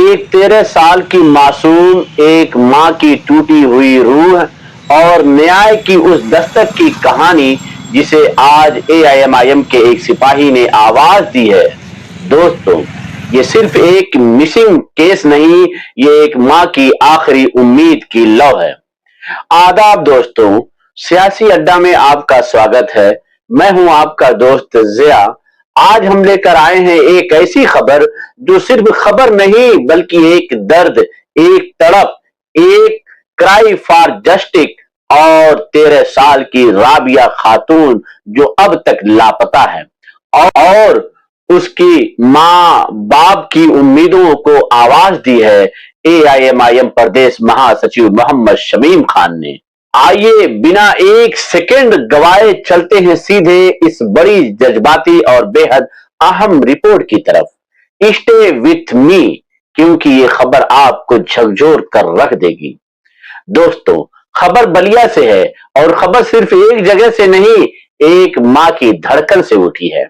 एक 13 साल की मासूम, एक मां की टूटी हुई रूह और न्याय की उस दस्तक की कहानी जिसे आज एआईएमआईएम के एक सिपाही ने आवाज दी है। दोस्तों, ये सिर्फ एक मिसिंग केस नहीं, ये एक मां की आखिरी उम्मीद की लौ है। आदाब दोस्तों, सियासी अड्डा में आपका स्वागत है। मैं हूं आपका दोस्त जिया। आज हम लेकर आए हैं एक ऐसी खबर जो सिर्फ खबर नहीं बल्कि एक दर्द, एक तड़प, एक क्राई फॉर जस्टिस और 13 साल की राबिया खातून जो अब तक लापता है और उसकी मां बाप की उम्मीदों को आवाज दी है एआईएमआईएम प्रदेश महासचिव मोहम्मद शमीम खान ने। आइए बिना एक सेकंड गवाए चलते हैं सीधे इस बड़ी जज्बाती और बेहद अहम रिपोर्ट की तरफ। स्टे विथ मी, क्योंकि ये खबर आपको झकझोर कर रख देगी। दोस्तों, खबर बलिया से है और खबर सिर्फ एक जगह से नहीं, एक मां की धड़कन से उठी है।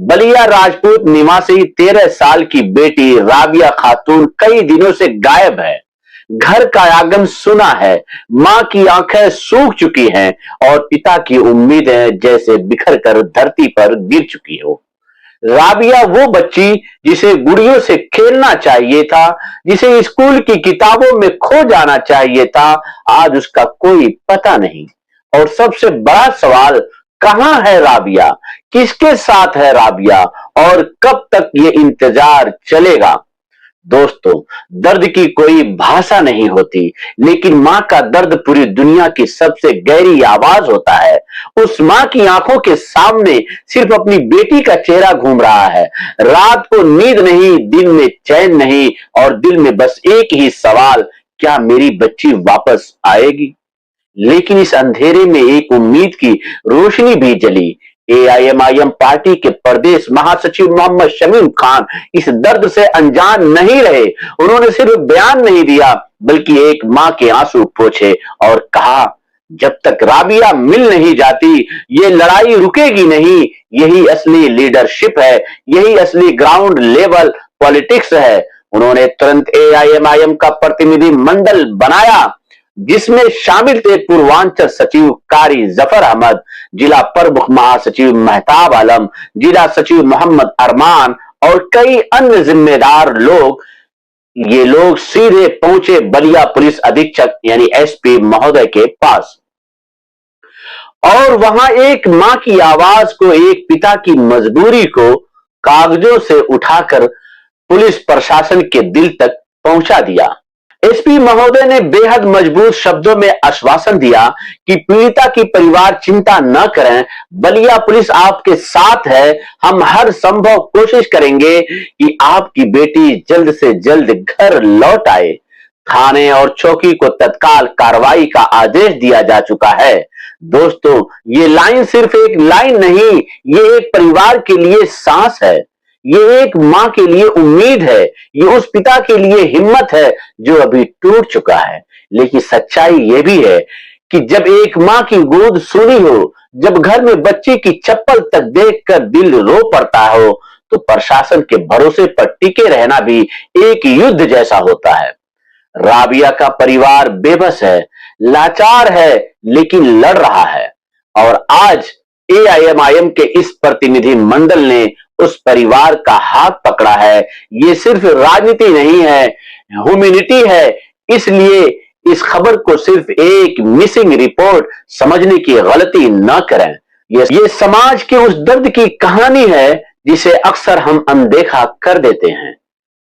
बलिया राजपूत निवासी 13 साल की बेटी राबिया खातून कई दिनों से गायब है। घर का आंगन सुना है, मां की आंखें सूख चुकी हैं और पिता की उम्मीदें जैसे बिखर कर धरती पर गिर चुकी हो। राबिया वो बच्ची जिसे गुड़ियों से खेलना चाहिए था, जिसे स्कूल की किताबों में खो जाना चाहिए था, आज उसका कोई पता नहीं। और सबसे बड़ा सवाल, कहां है राबिया, किसके साथ है राबिया और कब तक ये इंतजार चलेगा। दोस्तों, दर्द की कोई भाषा नहीं होती, लेकिन मां का दर्द पूरी दुनिया की सबसे गहरी आवाज होता है। उस मां की आंखों के सामने सिर्फ अपनी बेटी का चेहरा घूम रहा है। रात को नींद नहीं, दिन में चैन नहीं और दिल में बस एक ही सवाल, क्या मेरी बच्ची वापस आएगी। लेकिन इस अंधेरे में एक उम्मीद की रोशनी भी जली। एआईएमआईएम पार्टी के प्रदेश महासचिव मोहम्मद शमीम खान इस दर्द से अनजान नहीं रहे। उन्होंने सिर्फ बयान नहीं दिया बल्कि एक मां के आंसू पोंछे और कहा, जब तक राबिया मिल नहीं जाती ये लड़ाई रुकेगी नहीं। यही असली लीडरशिप है, यही असली ग्राउंड लेवल पॉलिटिक्स है। उन्होंने तुरंत एआईएमआईएम का प्रतिनिधि मंडल बनाया जिसमें शामिल थे पूर्वांचल सचिव कारी जफर अहमद, जिला प्रमुख महासचिव मेहताब आलम, जिला सचिव मोहम्मद अरमान और कई अन्य जिम्मेदार लोग। ये लोग सीधे पहुंचे बलिया पुलिस अधीक्षक यानी एसपी महोदय के पास और वहां एक मां की आवाज को, एक पिता की मजबूरी को कागजों से उठाकर पुलिस प्रशासन के दिल तक पहुंचा दिया। एसपी महोदय ने बेहद मजबूत शब्दों में आश्वासन दिया कि पीड़िता की परिवार चिंता न करें, बलिया पुलिस आपके साथ है। हम हर संभव कोशिश करेंगे कि आपकी बेटी जल्द से जल्द घर लौट आए। थाने और चौकी को तत्काल कार्रवाई का आदेश दिया जा चुका है। दोस्तों, ये लाइन सिर्फ एक लाइन नहीं, ये एक परिवार के लिए सांस है, ये एक मां के लिए उम्मीद है, ये उस पिता के लिए हिम्मत है जो अभी टूट चुका है। लेकिन सच्चाई ये भी है कि जब एक मां की गोद सूनी हो, जब घर में बच्चे की चप्पल तक देखकर दिल रो पड़ता हो, तो प्रशासन के भरोसे पर टिके रहना भी एक युद्ध जैसा होता है। राबिया का परिवार बेबस है, लाचार है, लेकिन लड़ रहा है और आज एआईएमआईएम के इस प्रतिनिधि मंडल ने उस परिवार का हाथ पकड़ा है। ये सिर्फ राजनीति नहीं है, ह्यूमैनिटी है। इसलिए इस खबर को सिर्फ एक मिसिंग रिपोर्ट समझने की गलती न करें। ये समाज के उस दर्द की कहानी है जिसे अक्सर हम अनदेखा कर देते हैं।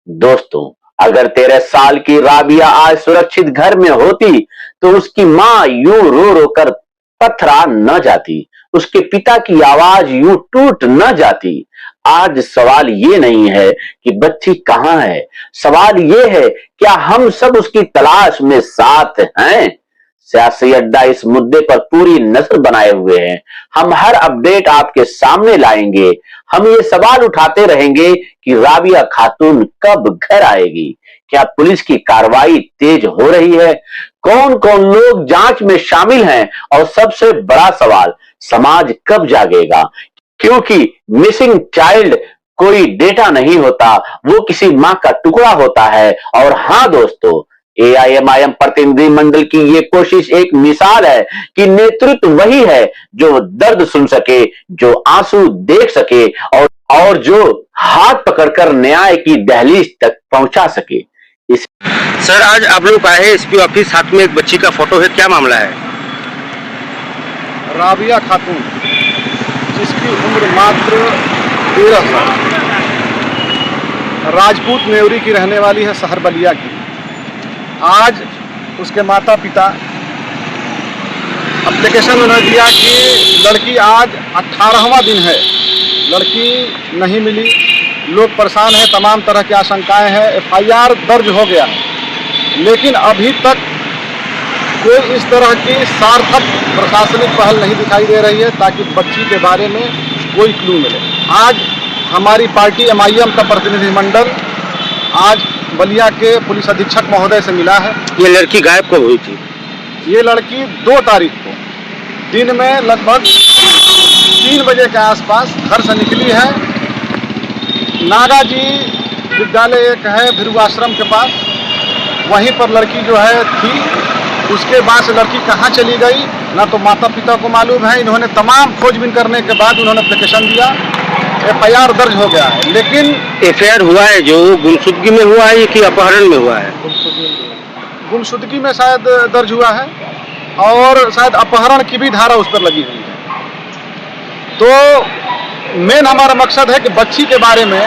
दोस्तों, अगर 13 साल की राबिया आज सुरक्षित घर में होती तो उसकी मां यूं रो रो कर पथरा न जाती, उसके पिता की आवाज यूं टूट न जाती। आज सवाल ये नहीं है कि बच्ची कहां है, सवाल ये है क्या हम सब उसकी तलाश में साथ हैं। सियासी अड्डा इस मुद्दे पर पूरी नजर बनाए हुए हैं। हम हर अपडेट आपके सामने लाएंगे। हम ये सवाल उठाते रहेंगे कि राबिया खातून कब घर आएगी, क्या पुलिस की कार्रवाई तेज हो रही है, कौन कौन लोग जांच में शामिल हैं और सबसे बड़ा सवाल, समाज कब जागेगा, क्योंकि मिसिंग चाइल्ड कोई डेटा नहीं होता, वो किसी मां का टुकड़ा होता है। और हाँ दोस्तों, एआईएमआईएम प्रतिनिधिमंडल की ये कोशिश एक मिसाल है कि नेतृत्व वही है जो दर्द सुन सके, जो आंसू देख सके और जो हाथ पकड़कर न्याय की दहलीज तक पहुंचा सके। सर, आज आप लोग आए हैं एसपी ऑफिस, साथ में एक बच्ची का फोटो है, क्या मामला है? राबिया खातून, जिसकी उम्र मात्र 13 साल, राजपूत नेवरी की रहने वाली है, शहर बलिया की। आज उसके माता पिता एप्लीकेशन उन्होंने दिया कि लड़की आज 18वां दिन है, लड़की नहीं मिली, लोग परेशान हैं, तमाम तरह की आशंकाएं हैं। एफआईआर दर्ज हो गया है, लेकिन अभी तक कोई इस तरह की सार्थक प्रशासनिक पहल नहीं दिखाई दे रही है ताकि बच्ची के बारे में कोई क्लू मिले। आज हमारी पार्टी एमआईएम का प्रतिनिधिमंडल आज बलिया के पुलिस अधीक्षक महोदय से मिला है। ये लड़की गायब कब हुई थी? ये लड़की 2 तारीख को दिन में लगभग 3 बजे के आसपास घर से निकली है। नागाजी विद्यालय एक है भिरू आश्रम के पास, वहीं पर लड़की जो है थी। उसके बाद से लड़की कहाँ चली गई ना तो माता पिता को मालूम है। इन्होंने तमाम खोजबीन करने के बाद उन्होंने एप्लीकेशन दिया, एफआईआर दर्ज हो गया है। लेकिन एफआईआर हुआ है जो गुमशुदगी में हुआ है कि अपहरण में हुआ है? गुमशुदगी में शायद दर्ज हुआ है और शायद अपहरण की भी धारा उस पर लगी हुई है। तो मेन हमारा मकसद है कि बच्ची के बारे में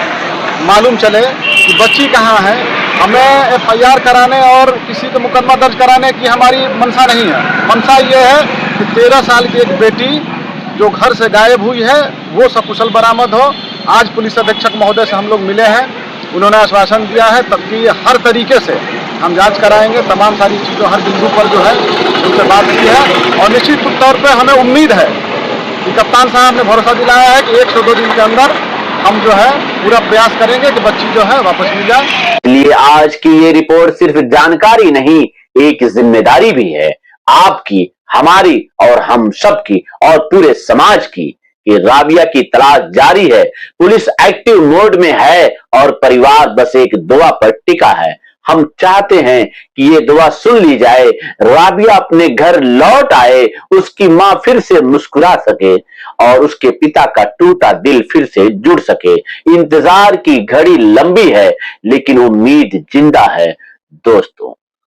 मालूम चले कि बच्ची कहाँ है। हमें एफआईआर कराने और किसी का मुकदमा दर्ज कराने की हमारी मंशा नहीं है। मंशा ये है कि 13 साल की एक बेटी जो घर से गायब हुई है वो सकुशल बरामद हो। आज पुलिस अधीक्षक महोदय से हम लोग मिले हैं, उन्होंने आश्वासन दिया है तब कि हर तरीके से हम जांच कराएंगे। तमाम सारी चीज़ों हर बिंदु पर जो है उनसे बात की है और निश्चित तौर पर हमें उम्मीद है कि कप्तान साहब ने भरोसा दिलाया है कि 1 से 2 दिन के अंदर हम जो है पूरा प्रयास करेंगे कि बच्ची जो है वापस मिल जाए। इसलिए आज की ये रिपोर्ट सिर्फ जानकारी नहीं, एक जिम्मेदारी भी है, आपकी, हमारी और हम सब की और पूरे समाज की, कि राबिया की तलाश जारी है। पुलिस एक्टिव मोड में है और परिवार बस एक दुआ पर टिका है। हम चाहते हैं कि ये दुआ सुन ली जाए, राबिया अपने घर लौट आए, उसकी मां फिर से मुस्कुरा सके और उसके पिता का टूटा दिल फिर से जुड़ सके। इंतजार की घड़ी लंबी है लेकिन उम्मीद जिंदा है। दोस्तों,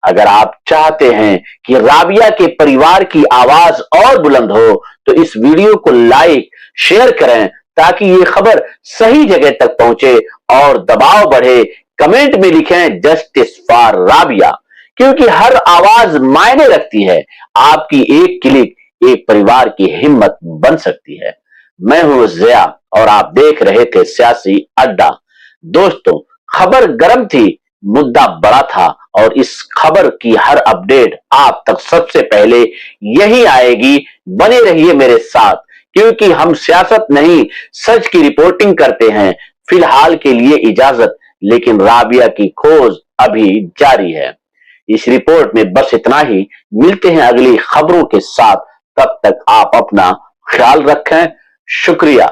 अगर आप चाहते हैं कि राबिया के परिवार की आवाज और बुलंद हो तो इस वीडियो को लाइक शेयर करें ताकि ये खबर सही जगह तक पहुंचे और दबाव बढ़े। कमेंट में लिखें जस्टिस फॉर राबिया, क्योंकि हर आवाज मायने रखती है। आपकी एक क्लिक एक परिवार की हिम्मत बन सकती है। मैं हूं ज़िया और आप देख रहे थे सियासी अड्डा। दोस्तों, खबर गर्म थी, मुद्दा बड़ा था और इस खबर की हर अपडेट आप तक सबसे पहले यही आएगी। बने रहिए मेरे साथ, क्योंकि हम सियासत नहीं सच की रिपोर्टिंग करते हैं। फिलहाल के लिए इजाजत, लेकिन राबिया की खोज अभी जारी है। इस रिपोर्ट में बस इतना ही। मिलते हैं अगली खबरों के साथ, तब तक आप अपना ख्याल रखें। शुक्रिया।